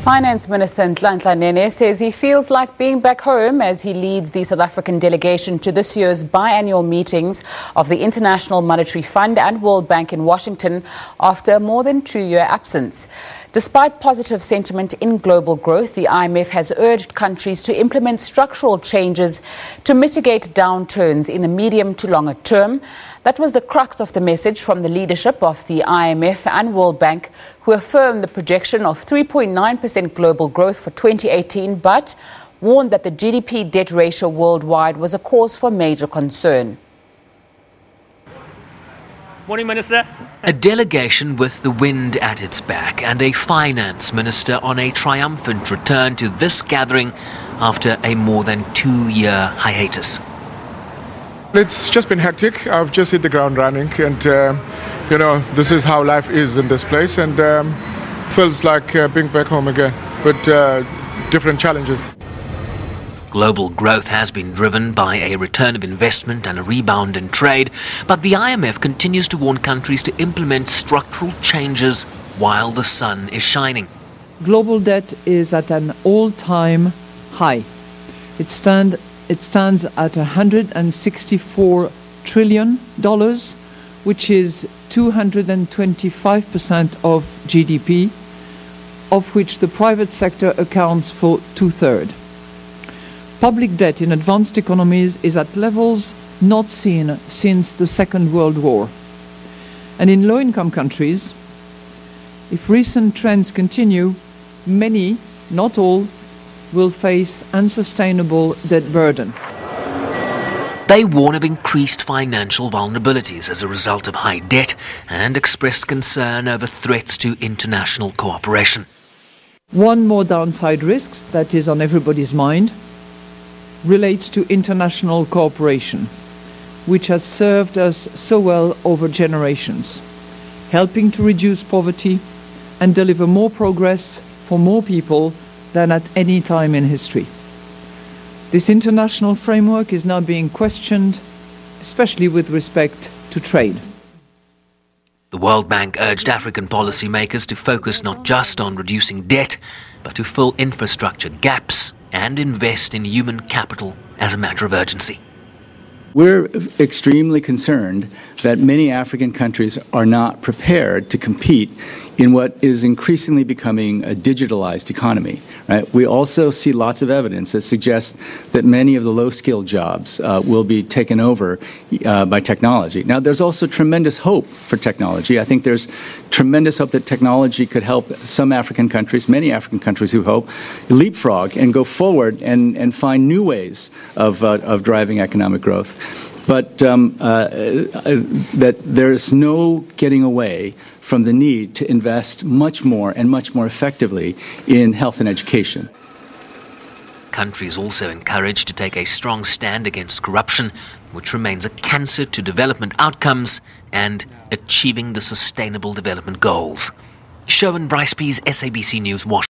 Finance Minister Nhlanhla Nene says he feels like being back home as he leads the South African delegation to this year's biannual meetings of the International Monetary Fund and World Bank in Washington after a more than 2-year absence. Despite positive sentiment in global growth, the IMF has urged countries to implement structural changes to mitigate downturns in the medium to longer term. That was the crux of the message from the leadership of the IMF and World Bank, who affirmed the projection of 3.9% global growth for 2018, but warned that the GDP debt ratio worldwide was a cause for major concern. Morning, Minister. A delegation with the wind at its back and a finance minister on a triumphant return to this gathering after a more than 2-year hiatus. It's just been hectic. I've just hit the ground running and, this is how life is in this place and feels like being back home again, but different challenges. Global growth has been driven by a return of investment and a rebound in trade, but the IMF continues to warn countries to implement structural changes while the sun is shining. Global debt is at an all-time high. It stands at $164 trillion, which is 225% of GDP, of which the private sector accounts for 2/3. Public debt in advanced economies is at levels not seen since the Second World War. And in low-income countries, if recent trends continue, many, not all, will face unsustainable debt burden. They warn of increased financial vulnerabilities as a result of high debt and expressed concern over threats to international cooperation. One more downside risk that is on everybody's mind relates to international cooperation, which has served us so well over generations, helping to reduce poverty and deliver more progress for more people than at any time in history. This international framework is now being questioned, especially with respect to trade. The World Bank urged African policymakers to focus not just on reducing debt, but to fill infrastructure gaps and invest in human capital as a matter of urgency. We're extremely concerned that many African countries are not prepared to compete in what is increasingly becoming a digitalized economy. Right? We also see lots of evidence that suggests that many of the low-skilled jobs will be taken over by technology. Now, there's also tremendous hope for technology. I think there's tremendous hope that technology could help some African countries, many African countries who hope, leapfrog and go forward and find new ways of driving economic growth. But that there's no getting away from the need to invest much more and much more effectively in health and education. Countries also encouraged to take a strong stand against corruption, which remains a cancer to development outcomes and achieving the Sustainable Development Goals. Sherwin Bryce-Pease, SABC News, Washington.